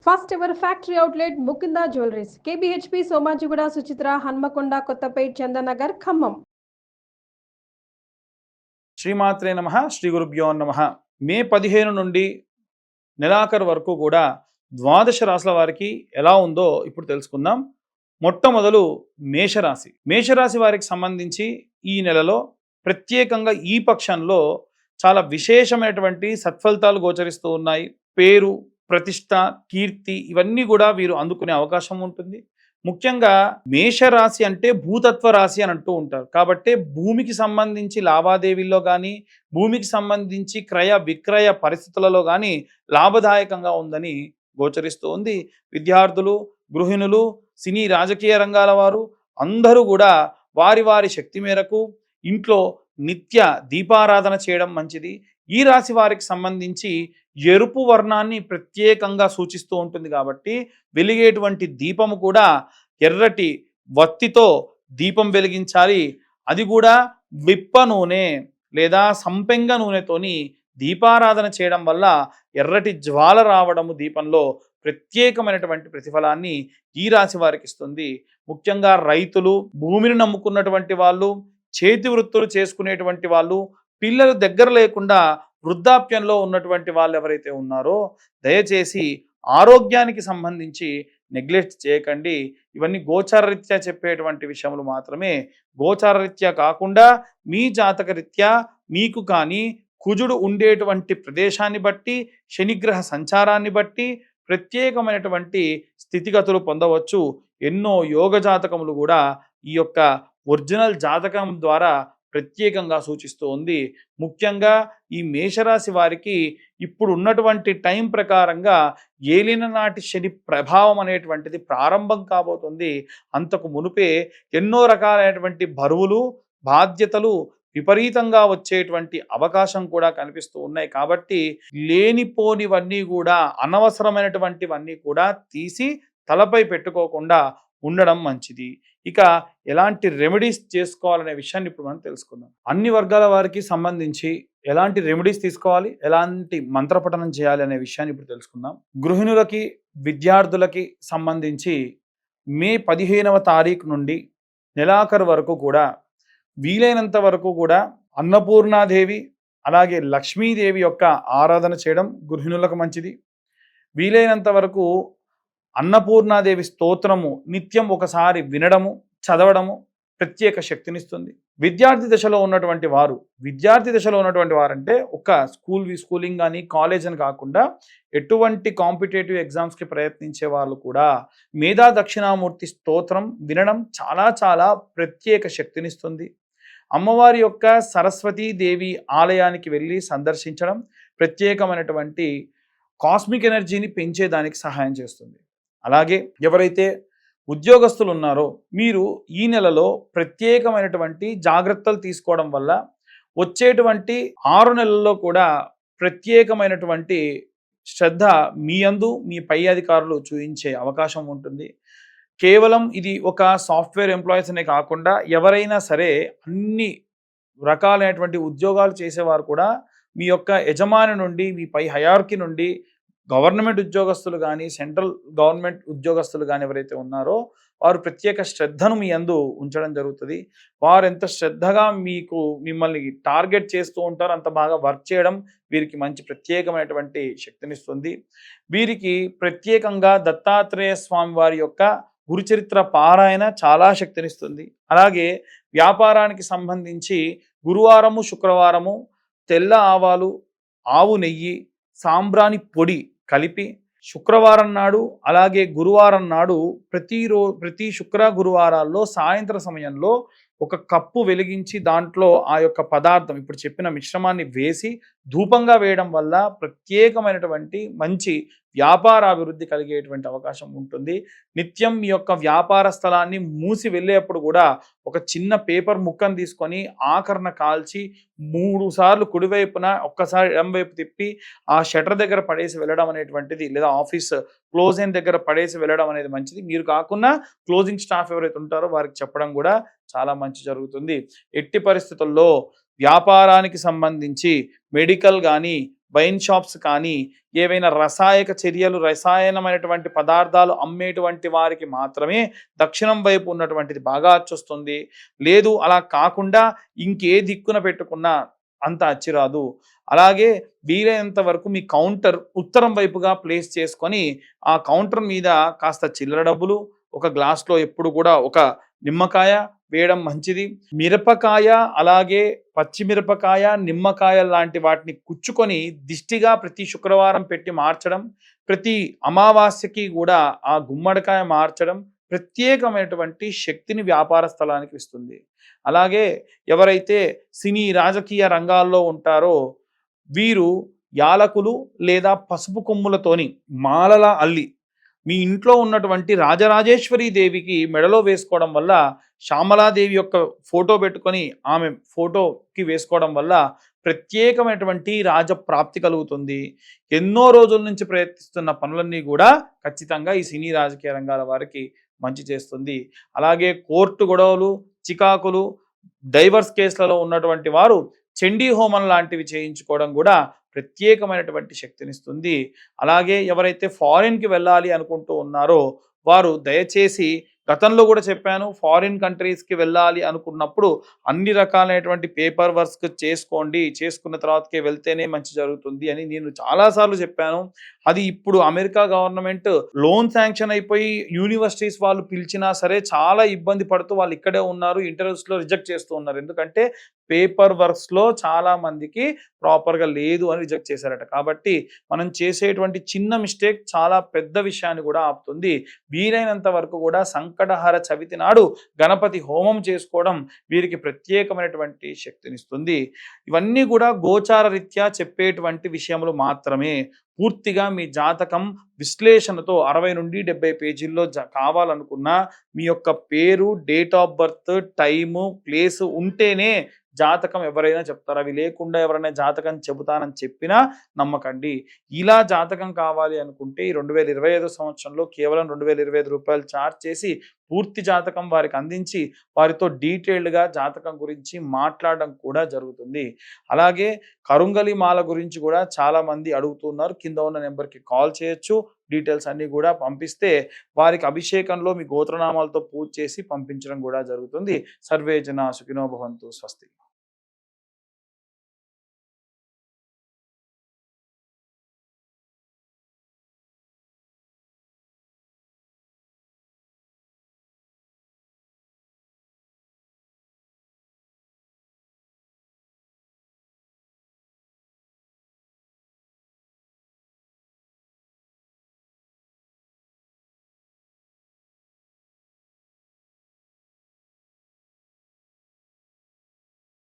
First ever factory outlet Mukunda jewelleries KBHP Somajiguda Suchitra Hanamkonda Kothapet Chandanagar Khammam. శ్రీమాత్రే నమః. శ్రీ గురుభ్యో నమః. మే 15 నుండి నెలాఖరు వరకు కూడా ద్వాదశ రాశుల వారికి ఎలా ఉందో ఇప్పుడు తెలుసుకుందాం. మొట్టమొదలు మేషరాశి. మేషరాశి వారికి సంబంధించి ఈ నెలలో ప్రత్యేకంగా ఈ పక్షంలో చాలా విశేషమైనటువంటి సత్ఫలితాలు గోచరిస్తూ ఉన్నాయి. పేరు, ప్రతిష్ట, కీర్తి ఇవన్నీ కూడా వీరు అందుకునే అవకాశం ఉంటుంది. ముఖ్యంగా మేషరాశి అంటే భూతత్వ రాశి అని అంటూ ఉంటారు. కాబట్టి భూమికి సంబంధించి లావాదేవీల్లో కానీ, భూమికి సంబంధించి క్రయ విక్రయ పరిస్థితులలో కానీ లాభదాయకంగా ఉందని గోచరిస్తూ ఉంది. విద్యార్థులు, గృహిణులు, సినీ రాజకీయ రంగాల వారు అందరూ కూడా వారి వారి శక్తి మేరకు ఇంట్లో నిత్య దీపారాధన చేయడం మంచిది. ఈ రాశి వారికి సంబంధించి ఎరుపు వర్ణాన్ని ప్రత్యేకంగా సూచిస్తూ ఉంటుంది కాబట్టి వెలిగేటువంటి దీపము కూడా ఎర్రటి వత్తితో దీపం వెలిగించాలి. అది కూడా విప్ప నూనె లేదా సంపెంగ నూనెతోని దీపారాధన చేయడం వల్ల ఎర్రటి జ్వాల రావడము దీపంలో ప్రత్యేకమైనటువంటి ప్రతిఫలాన్ని ఈ రాశి వారికి ఇస్తుంది. ముఖ్యంగా రైతులు, భూమిని నమ్ముకున్నటువంటి వాళ్ళు, చేతి వృత్తులు చేసుకునేటువంటి వాళ్ళు, పిల్లలు దగ్గర లేకుండా వృద్ధాప్యంలో ఉన్నటువంటి వాళ్ళు ఎవరైతే ఉన్నారో దయచేసి ఆరోగ్యానికి సంబంధించి నెగ్లెక్ట్ చేయకండి. ఇవన్నీ గోచారరీత్యా చెప్పేటువంటి విషయములు మాత్రమే. గోచారరీత్యా కాకుండా మీ జాతకరీత్యా మీకు కానీ కుజుడు ఉండేటువంటి ప్రదేశాన్ని బట్టి, శనిగ్రహ సంచారాన్ని బట్టి ప్రత్యేకమైనటువంటి స్థితిగతులు పొందవచ్చు. ఎన్నో యోగ జాతకములు కూడా ఈ యొక్క ఒరిజినల్ జాతకం ద్వారా ప్రత్యేకంగా సూచిస్తూ ఉంది. ముఖ్యంగా ఈ మేషరాశి వారికి ఇప్పుడు ఉన్నటువంటి టైం ప్రకారంగా ఏలిన నాటి శని ప్రభావం అనేటువంటిది ప్రారంభం కాబోతుంది. అంతకు మునుపే ఎన్నో రకాలైనటువంటి బరువులు, బాధ్యతలు విపరీతంగా వచ్చేటువంటి అవకాశం కూడా కనిపిస్తూ ఉన్నాయి. కాబట్టి లేనిపోనివన్నీ కూడా, అనవసరమైనటువంటివన్నీ కూడా తీసి తలపై పెట్టుకోకుండా ఉండడం మంచిది. ఇక ఎలాంటి రెమెడీస్ చేసుకోవాలనే విషయాన్ని ఇప్పుడు మనం తెలుసుకుందాం. అన్ని వర్గాల వారికి సంబంధించి ఎలాంటి రెమెడీస్ తీసుకోవాలి, ఎలాంటి మంత్రపఠనం చేయాలి అనే విషయాన్ని ఇప్పుడు తెలుసుకుందాం. గృహిణులకి, విద్యార్థులకి సంబంధించి మే 15వ తారీఖు నుండి నెలాఖరు వరకు కూడా వీలైనంత వరకు కూడా అన్నపూర్ణాదేవి అలాగే లక్ష్మీదేవి యొక్క ఆరాధన చేయడం గృహిణులకు మంచిది. వీలైనంత వరకు అన్నపూర్ణాదేవి స్తోత్రము నిత్యం ఒకసారి వినడము, చదవడము ప్రత్యేక శక్తినిస్తుంది. విద్యార్థి దశలో ఉన్నటువంటి వారంటే ఒక స్కూలింగ్ కానీ కాలేజ్ అని కాకుండా ఎటువంటి కాంపిటేటివ్ ఎగ్జామ్స్కి ప్రయత్నించే వాళ్ళు కూడా మేధా దక్షిణామూర్తి స్తోత్రం వినడం చాలా చాలా ప్రత్యేక శక్తినిస్తుంది. అమ్మవారి యొక్క సరస్వతీదేవి ఆలయానికి వెళ్ళి సందర్శించడం ప్రత్యేకమైనటువంటి కాస్మిక్ ఎనర్జీని పెంచేదానికి సహాయం చేస్తుంది. అలాగే ఎవరైతే ఉద్యోగస్తులు ఉన్నారో మీరు ఈ నెలలో ప్రత్యేకమైనటువంటి జాగ్రత్తలు తీసుకోవడం వల్ల వచ్చేటువంటి 6 నెలల్లో కూడా ప్రత్యేకమైనటువంటి శ్రద్ధ మీ యందు మీ పై అధికారులు చూపించే అవకాశం ఉంటుంది. కేవలం ఇది ఒక సాఫ్ట్వేర్ ఎంప్లాయీస్ అనే కాకుండా ఎవరైనా సరే అన్ని రకాలైనటువంటి ఉద్యోగాలు చేసేవారు కూడా మీ యొక్క యజమాని నుండి, మీ పై హయార్కీ నుండి గవర్నమెంట్ ఉద్యోగస్తులు కానీ, సెంట్రల్ గవర్నమెంట్ ఉద్యోగస్తులు కానీ ఎవరైతే ఉన్నారో వారు ప్రత్యేక శ్రద్ధను మీ యందు ఉంచడం జరుగుతుంది. వారు ఎంత శ్రద్ధగా మిమ్మల్ని టార్గెట్ చేస్తూ ఉంటారో అంత బాగా వర్క్ చేయడం వీరికి మంచి ప్రత్యేకమైనటువంటి శక్తినిస్తుంది. వీరికి ప్రత్యేకంగా దత్తాత్రేయ స్వామి వారి యొక్క గురుచరిత్ర పారాయణ చాలా శక్తినిస్తుంది. అలాగే వ్యాపారానికి సంబంధించి గురువారము, శుక్రవారము తెల్ల ఆవాలు, ఆవు నెయ్యి, సాంబ్రాణి పొడి కలిపి శుక్రవారం నాడు అలాగే గురువారం నాడు ప్రతి శుక్ర గురువారాల్లో సాయంత్ర సమయంలో ఒక కప్పు వెలిగించి దాంట్లో ఆ యొక్క పదార్థం ఇప్పుడు చెప్పిన మిశ్రమాన్ని వేసి ధూపంగా వేయడం వల్ల ప్రత్యేకమైనటువంటి మంచి వ్యాపార అభివృద్ధి కలిగేటువంటి అవకాశం ఉంటుంది. నిత్యం మీ యొక్క వ్యాపార స్థలాన్ని మూసి వెళ్ళేప్పుడు కూడా ఒక చిన్న పేపర్ ముక్కను తీసుకొని ఆకరణ కాల్చి 3 సార్లు కుడివైపున ఒక్కసారి ఎడంవైపు తిప్పి ఆ షటర్ దగ్గర పడేసి వెళ్ళడం అనేటువంటిది, లేదా ఆఫీస్ క్లోజింగ్ దగ్గర పడేసి వెళ్ళడం అనేది మంచిది. మీరు కాకుండా క్లోజింగ్ స్టాఫ్ ఎవరైతే ఉంటారో వారికి చెప్పడం కూడా చాలా మంచి జరుగుతుంది. ఎట్టి పరిస్థితుల్లో వ్యాపారానికి సంబంధించి మెడికల్ కానీ, వైన్ షాప్స్ కానీ, ఏవైనా రసాయక చర్యలు, రసాయనమైనటువంటి పదార్థాలు అమ్మేటువంటి వారికి మాత్రమే దక్షిణం వైపు ఉన్నటువంటిది బాగా అచ్చొస్తుంది. లేదు అలా కాకుండా ఇంకే దిక్కున పెట్టుకున్నా అంత అచ్చి రాదు. అలాగే వీలైనంత వరకు మీ కౌంటర్ ఉత్తరం వైపుగా ప్లేస్ చేసుకొని, ఆ కౌంటర్ మీద కాస్త చిల్లర డబ్బులు, ఒక గ్లాస్‌లో ఎప్పుడు కూడా ఒక నిమ్మకాయ వేయడం మంచిది. మిరపకాయ, అలాగే పచ్చిమిరపకాయ, నిమ్మకాయ లాంటి వాటిని కుచ్చుకొని దిష్టిగా ప్రతి శుక్రవారం పెట్టి మార్చడం, ప్రతి అమావాస్యకి కూడా ఆ గుమ్మడికాయ మార్చడం ప్రత్యేకమైనటువంటి శక్తిని వ్యాపార స్థలానికి ఇస్తుంది. అలాగే ఎవరైతే సినీ, రాజకీయ రంగాల్లో ఉంటారో వీరు యాలకులు లేదా పసుపు కొమ్ములతోని మాలలా అల్లి మీ ఇంట్లో ఉన్నటువంటి రాజరాజేశ్వరి దేవికి మెడలో వేసుకోవడం వల్ల, శ్యామలాదేవి యొక్క ఫోటో పెట్టుకొని ఆమె ఫోటోకి వేసుకోవడం వల్ల ప్రత్యేకమైనటువంటి రాజప్రాప్తి కలుగుతుంది. ఎన్నో రోజుల నుంచి ప్రయత్నిస్తున్న పనులన్నీ కూడా ఖచ్చితంగా ఈ సినీ రాజకీయ రంగాల వారికి మంచి చేస్తుంది. అలాగే కోర్టు గొడవలు, చికాకులు, డైవర్స్ కేసులలో ఉన్నటువంటి వారు చండీ హోమం లాంటివి చేయించుకోవడం కూడా ప్రత్యేకమైనటువంటి శక్తినిస్తుంది. అలాగే ఎవరైతే ఫారిన్‌కి వెళ్ళాలి అనుకుంటూ ఉన్నారో వారు దయచేసి, గతంలో కూడా చెప్పాను, ఫారిన్ కంట్రీస్‌కి వెళ్ళాలి అనుకున్నప్పుడు అన్ని రకాలైనటువంటి పేపర్ వర్క్స్ చేసుకోండి. చేసుకున్న తర్వాతకే వెళ్తేనే మంచి జరుగుతుంది అని నేను చాలా సార్లు చెప్పాను. అది ఇప్పుడు అమెరికా గవర్నమెంట్ లోన్ శాంక్షన్ అయిపోయి యూనివర్సిటీస్ వాళ్ళు పిలిచినా సరే చాలా ఇబ్బంది పడుతూ వాళ్ళు ఇక్కడే ఉన్నారు. ఇంటర్వ్యూస్‌లో రిజెక్ట్ చేస్తూ ఉన్నారు. ఎందుకంటే పేపర్ వర్క్స్‌లో చాలా మందికి ప్రాపర్‌గా లేదు అని రిజెక్ట్ చేశారట. కాబట్టి మనం చేసేటువంటి చిన్న మిస్టేక్ చాలా పెద్ద విషయాన్ని కూడా ఆపుతుంది. వీలైనంత వరకు కూడా సంకటహర చవితి నాడు గణపతి హోమం చేసుకోవడం వీరికి ప్రత్యేకమైనటువంటి శక్తినిస్తుంది. ఇవన్నీ కూడా గోచార రీత్యా చెప్పేటువంటి విషయములు మాత్రమే. పూర్తిగా మీ జాతకం విశ్లేషణతో 60 నుండి 70 పేజీల్లో కావాలనుకున్నా మీ యొక్క పేరు, date of birth, time, place ఉంటేనే జాతకం ఎవరైనా చెప్తారు. అవి లేకుండా ఎవరైనా జాతకం చెబుతానని చెప్పినా నమ్మకండి. ఇలా జాతకం కావాలి అనుకుంటే ఈ 2025 సంవత్సరంలో కేవలం రూ. 2025 చార్జ్ చేసి పూర్తి జాతకం వారికి అందించి వారితో డీటెయిల్డ్గా జాతకం గురించి మాట్లాడడం కూడా జరుగుతుంది. అలాగే కరుంగలి మాల గురించి కూడా చాలామంది అడుగుతున్నారు. కింద ఉన్న నెంబర్కి కాల్ చేయొచ్చు. డీటెయిల్స్ అన్నీ కూడా పంపిస్తే వారికి అభిషేకంలో మీ గోత్రనామాలతో పూజ చేసి పంపించడం కూడా జరుగుతుంది. సర్వే జనా సుఖినో భవంతు. స్వస్తి.